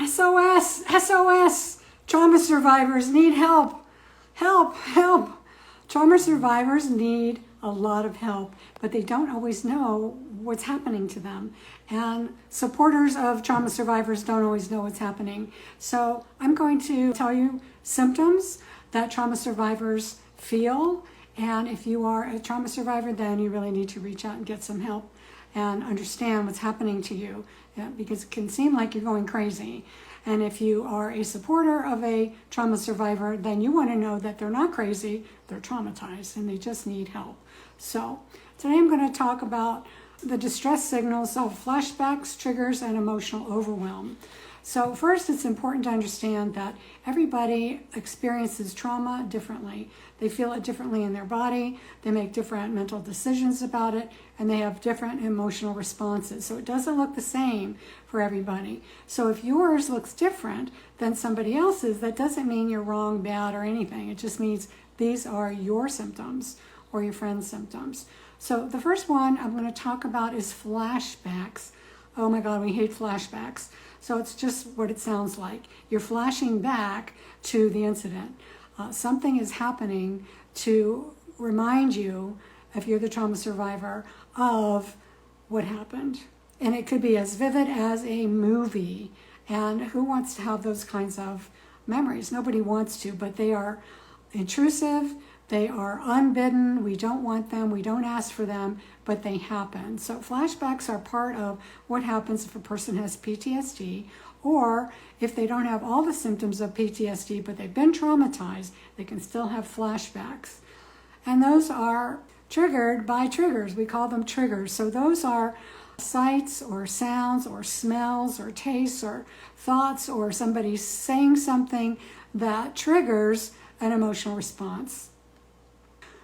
SOS, SOS. Trauma survivors need help. Help, help. Trauma survivors need a lot of help, but they don't always know what's happening to them. And supporters of trauma survivors don't always know what's happening. So I'm going to tell you symptoms that trauma survivors feel. And if you are a trauma survivor, then you really need to reach out and get some help and understand what's happening to you, because it can seem like you're going crazy. And if you are a supporter of a trauma survivor, then you want to know that they're not crazy, they're traumatized, and they just need help. So today I'm going to talk about the distress signals of flashbacks, triggers, and emotional overwhelm. So first, it's important to understand that everybody experiences trauma differently. They feel it differently in their body, they make different mental decisions about it, and they have different emotional responses. So it doesn't look the same for everybody. So if yours looks different than somebody else's, that doesn't mean you're wrong, bad, or anything. It just means these are your symptoms or your friend's symptoms. So the first one I'm going to talk about is flashbacks. Oh my God, we hate flashbacks. So it's just what it sounds like. You're flashing back to the incident. Something is happening to remind you, if you're the trauma survivor, of what happened. And it could be as vivid as a movie. And who wants to have those kinds of memories? Nobody wants to, but they are intrusive. They are unbidden. We don't want them. We don't ask for them, but they happen. So flashbacks are part of what happens if a person has PTSD, or if they don't have all the symptoms of PTSD, but they've been traumatized, they can still have flashbacks. And those are triggered by triggers. We call them triggers. So those are sights or sounds or smells or tastes or thoughts or somebody saying something that triggers an emotional response.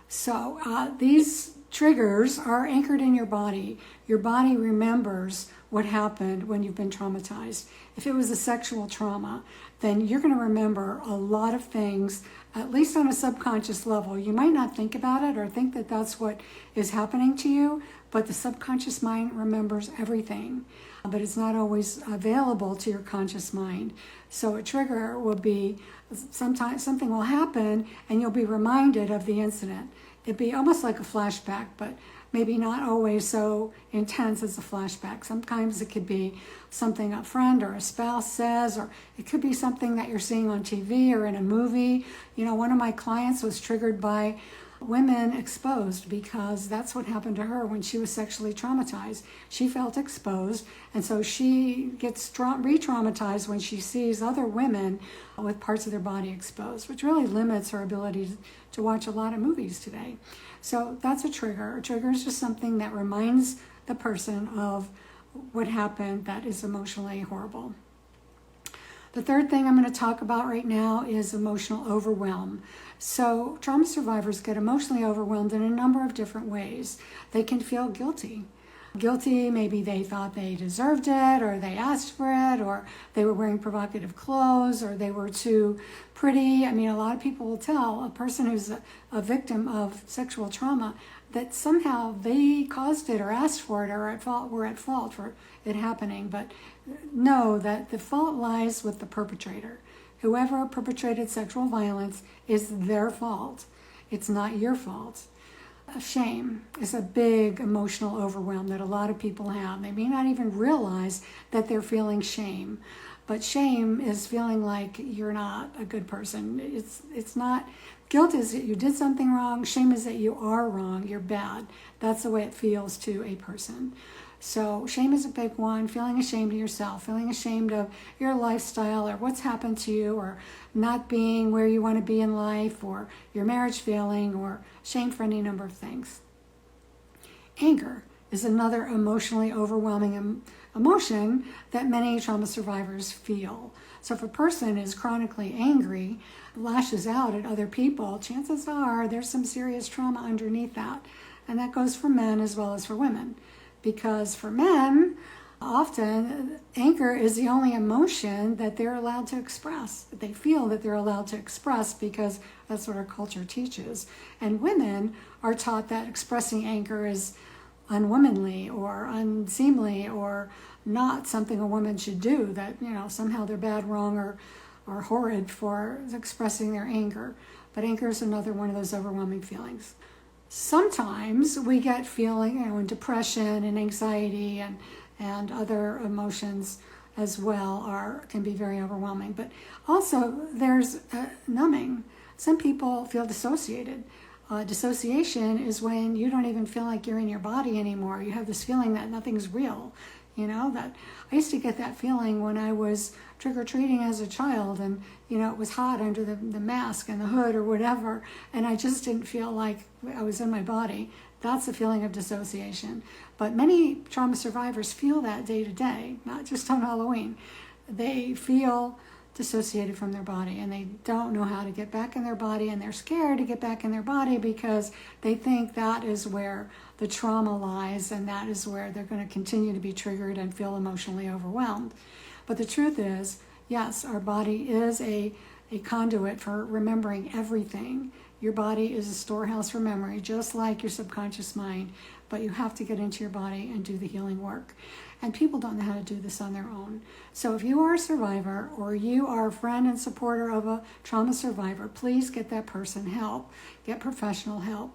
So these triggers are anchored in your body. Your body remembers what happened when you've been traumatized. If it was a sexual trauma, then you're going to remember a lot of things, at least on a subconscious level. You might not think about it or think that that's what is happening to you, but the subconscious mind remembers everything. But it's not always available to your conscious mind. So a trigger will be, sometimes something will happen and you'll be reminded of the incident. It'd be almost like a flashback, but maybe not always so intense as a flashback. Sometimes it could be something a friend or a spouse says, or it could be something that you're seeing on TV or in a movie. You know, one of my clients was triggered by women exposed, because that's what happened to her when she was sexually traumatized. She felt exposed, and so she gets re-traumatized when she sees other women with parts of their body exposed, which really limits her ability to watch a lot of movies today. So that's a trigger. A trigger is just something that reminds the person of what happened that is emotionally horrible. The third thing I'm going to talk about right now is emotional overwhelm. So trauma survivors get emotionally overwhelmed in a number of different ways. They can feel guilty. Guilty, maybe they thought they deserved it, or they asked for it, or they were wearing provocative clothes, or they were too pretty. I mean, a lot of people will tell a person who's a victim of sexual trauma that somehow they caused it or asked for it or were at fault for it happening. But know that the fault lies with the perpetrator. Whoever perpetrated sexual violence is their fault. It's not your fault. Shame is a big emotional overwhelm that a lot of people have. They may not even realize that they're feeling shame. But shame is feeling like you're not a good person. It's not. Guilt is that you did something wrong. Shame is that you are wrong. You're bad. That's the way it feels to a person. So shame is a big one. Feeling ashamed of yourself, feeling ashamed of your lifestyle or what's happened to you, or not being where you want to be in life, or your marriage failing, or shame for any number of things. Anger is another emotionally overwhelming emotion that many trauma survivors feel. So if a person is chronically angry, lashes out at other people, chances are there's some serious trauma underneath that. And that goes for men as well as for women. Because for men, often anger is the only emotion that they're allowed to express. They feel that they're allowed to express because that's what our culture teaches. And women are taught that expressing anger is unwomanly or unseemly or not something a woman should do, that, somehow they're bad, wrong, or horrid for expressing their anger. But anger is another one of those overwhelming feelings. Sometimes we get feeling, and depression and anxiety and other emotions as well can be very overwhelming. But also there's numbing. Some people feel dissociated. Dissociation is when you don't even feel like you're in your body anymore. You have this feeling that nothing's real. That I used to get that feeling when I was trick-or-treating as a child, and it was hot under the mask and the hood or whatever, and I just didn't feel like I was in my body. That's a feeling of dissociation. But many trauma survivors feel that day to day, not just on Halloween. They feel dissociated from their body, and they don't know how to get back in their body, and they're scared to get back in their body because they think that is where the trauma lies, and that is where they're going to continue to be triggered and feel emotionally overwhelmed. But the truth is, yes, our body is a conduit for remembering everything. Your body is a storehouse for memory, just like your subconscious mind, but you have to get into your body and do the healing work. And people don't know how to do this on their own. So if you are a survivor, or you are a friend and supporter of a trauma survivor, please get that person help. Get professional help.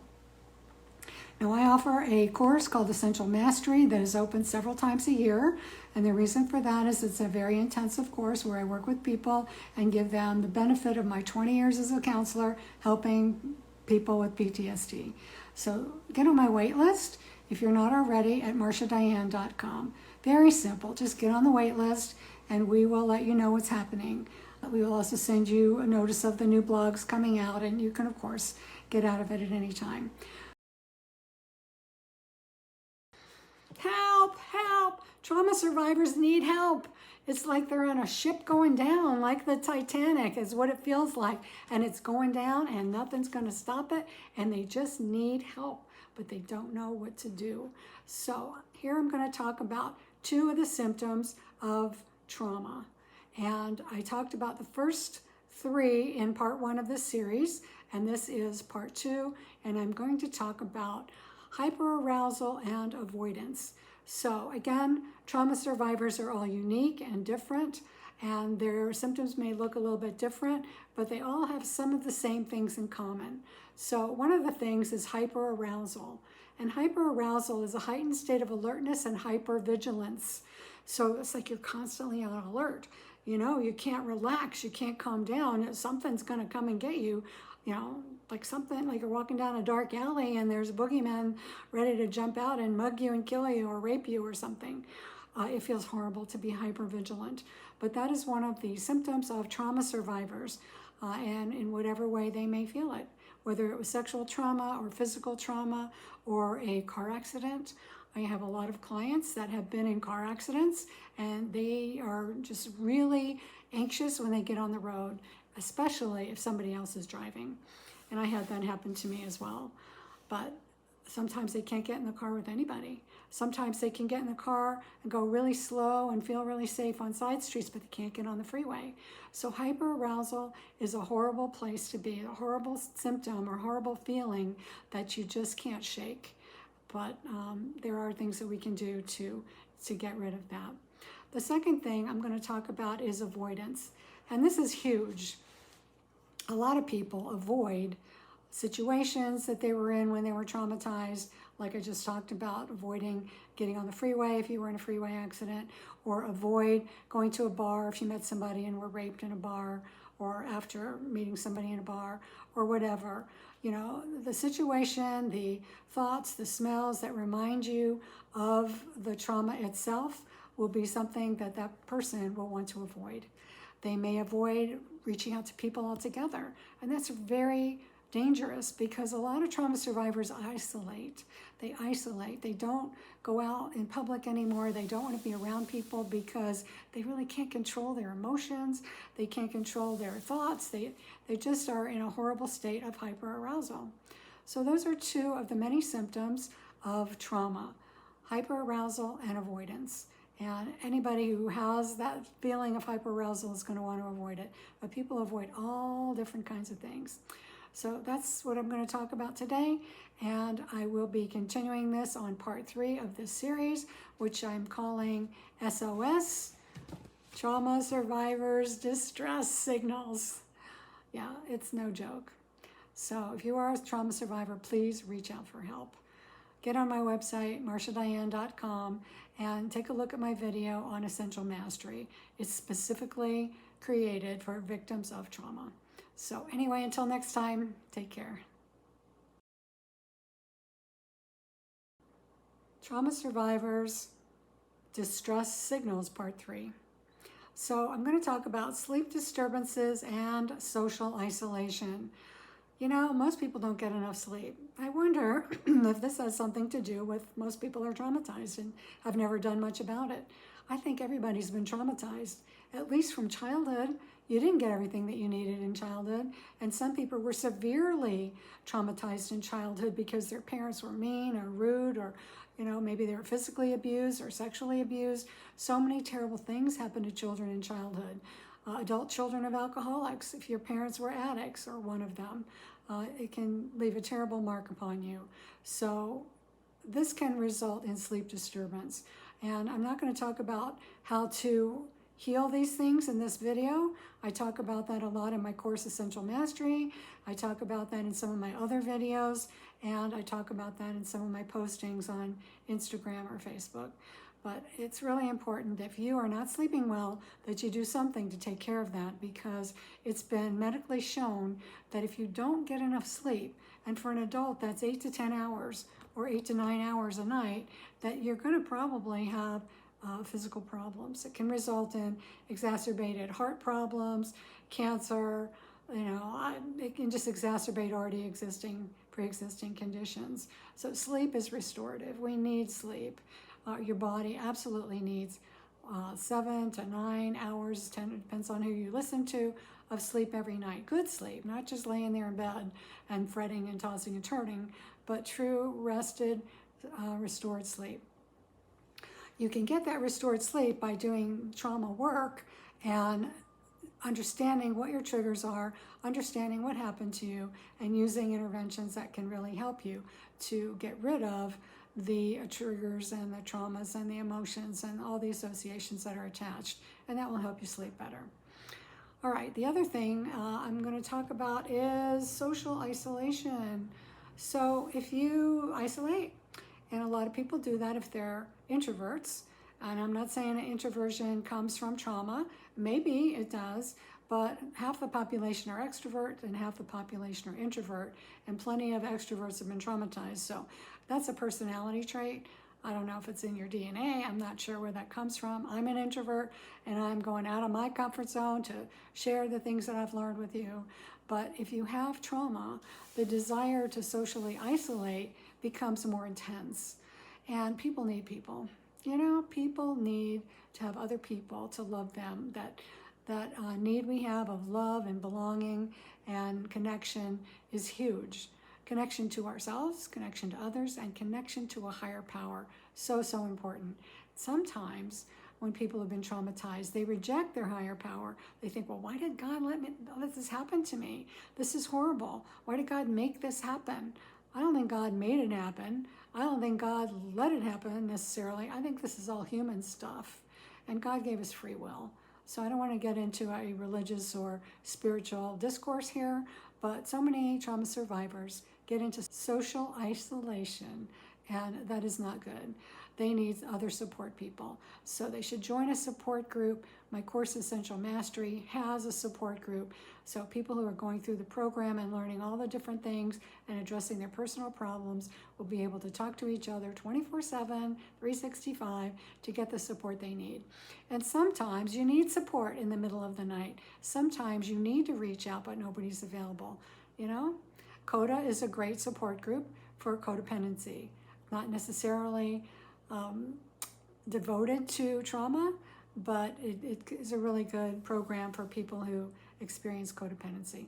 Now, I offer a course called Essential Mastery that is open several times a year. And the reason for that is it's a very intensive course where I work with people and give them the benefit of my 20 years as a counselor helping people with PTSD. So get on my wait list if you're not already at marciadiane.com. Very simple. Just get on the wait list and we will let you know what's happening. We will also send you a notice of the new blogs coming out, and you can, of course, get out of it at any time. Help, help! Trauma survivors need help. It's like they're on a ship going down, like the Titanic is what it feels like. And it's going down and nothing's going to stop it, and they just need help, but they don't know what to do. So here I'm going to talk about 2 of the symptoms of trauma. And I talked about the first 3 in part 1 of this series, and this is part 2, and I'm going to talk about hyperarousal and avoidance. So again, trauma survivors are all unique and different, and their symptoms may look a little bit different, but they all have some of the same things in common. So one of the things is hyperarousal. And hyperarousal is a heightened state of alertness and hypervigilance. So it's like you're constantly on alert. You can't relax, you can't calm down. Something's going to come and get you. Like something like you're walking down a dark alley and there's a boogeyman ready to jump out and mug you and kill you or rape you or something. It feels horrible to be hypervigilant. But that is one of the symptoms of trauma survivors, and in whatever way they may feel it, whether it was sexual trauma or physical trauma or a car accident. I have a lot of clients that have been in car accidents, and they are just really anxious when they get on the road, especially if somebody else is driving. And I had that happen to me as well. But sometimes they can't get in the car with anybody. Sometimes they can get in the car and go really slow and feel really safe on side streets, but they can't get on the freeway. So hyperarousal is a horrible place to be, a horrible symptom or horrible feeling that you just can't shake. But there are things that we can do to get rid of that. The second thing I'm going to talk about is avoidance. And this is huge. A lot of people avoid situations that they were in when they were traumatized, like I just talked about, avoiding getting on the freeway if you were in a freeway accident, or avoid going to a bar if you met somebody and were raped in a bar, or after meeting somebody in a bar, or whatever. The situation, the thoughts, the smells that remind you of the trauma itself will be something that that person will want to avoid. They may avoid reaching out to people altogether, and that's very dangerous because a lot of trauma survivors isolate. They isolate. They don't go out in public anymore. They don't want to be around people because they really can't control their emotions. They can't control their thoughts. They just are in a horrible state of hyperarousal. So those are 2 of the many symptoms of trauma: hyperarousal and avoidance. And anybody who has that feeling of hyperarousal is going to want to avoid it. But people avoid all different kinds of things. So that's what I'm going to talk about today, and I will be continuing this on part 3 of this series, which I'm calling SOS, Trauma Survivors Distress Signals. Yeah, it's no joke. So if you are a trauma survivor, please reach out for help. Get on my website, marciadiane.com, and take a look at my video on Essential Mastery. It's specifically created for victims of trauma. So anyway, until next time, take care. Trauma Survivors Distress Signals, Part 3. So I'm going to talk about sleep disturbances and social isolation. You know, most people don't get enough sleep. I wonder if this has something to do with most people are traumatized and have never done much about it. I think everybody's been traumatized, at least from childhood. You didn't get everything that you needed in childhood, and some people were severely traumatized in childhood because their parents were mean or rude, or maybe they were physically abused or sexually abused. So many terrible things happen to children in childhood. Adult children of alcoholics, if your parents were addicts or one of them, it can leave a terrible mark upon you. So this can result in sleep disturbance. And I'm not going to talk about how to heal these things in this video. I talk about that a lot in my course, Essential Mastery. I talk about that in some of my other videos, and I talk about that in some of my postings on Instagram or Facebook. But it's really important, if you are not sleeping well, that you do something to take care of that, because it's been medically shown that if you don't get enough sleep, and for an adult that's 8 to 10 hours or 8 to 9 hours a night, that you're going to probably have physical problems. It can result in exacerbated heart problems, cancer. It can just exacerbate already pre-existing conditions. So sleep is restorative. We need sleep. Your body absolutely needs 7 to 9 hours, depends on who you listen to, of sleep every night. Good sleep, not just laying there in bed and fretting and tossing and turning, but true rested, restored sleep. You can get that restored sleep by doing trauma work and understanding what your triggers are, understanding what happened to you, and using interventions that can really help you to get rid of the triggers and the traumas and the emotions and all the associations that are attached, and that will help you sleep better. All right, the other thing I'm going to talk about is social isolation. So if you isolate, and a lot of people do that if they're introverts, and I'm not saying that introversion comes from trauma. Maybe it does, but half the population are extrovert and half the population are introvert, and plenty of extroverts have been traumatized. So that's a personality trait. I don't know if it's in your DNA. I'm not sure where that comes from. I'm an introvert, and I'm going out of my comfort zone to share the things that I've learned with you. But if you have trauma, the desire to socially isolate becomes more intense. And people need people. People need to have other people to love them. That need we have of love and belonging and connection is huge. Connection to ourselves, connection to others, and connection to a higher power. So important. Sometimes when people have been traumatized, they reject their higher power. They think, well, why did God let this happen to me? This is horrible. Why did God make this happen? I don't think God made it happen. I don't think God let it happen necessarily. I think this is all human stuff. And God gave us free will. So I don't want to get into a religious or spiritual discourse here, but so many trauma survivors get into social isolation, and that is not good. They need other support people. So they should join a support group. My course, Essential Mastery, has a support group. So people who are going through the program and learning all the different things and addressing their personal problems will be able to talk to each other 24/7, 365 to get the support they need. And sometimes you need support in the middle of the night. Sometimes you need to reach out, but nobody's available. CODA is a great support group for codependency. Not necessarily devoted to trauma, but it is a really good program for people who experience codependency.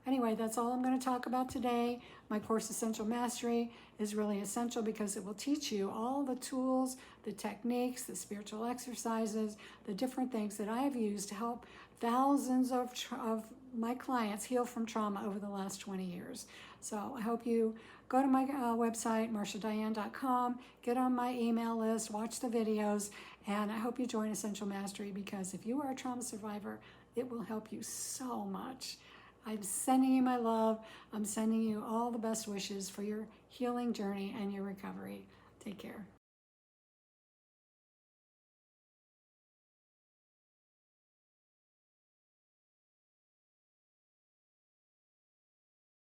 Anyway, that's all I'm going to talk about today. My course, Essential Mastery, is really essential because it will teach you all the tools, the techniques, the spiritual exercises, the different things that I have used to help thousands of my clients heal from trauma over the last 20 years. So I hope you go to my website, marciadiane.com, get on my email list, watch the videos, and I hope you join Essential Mastery, because if you are a trauma survivor, it will help you so much. I'm sending you my love. I'm sending you all the best wishes for your healing journey and your recovery. Take care.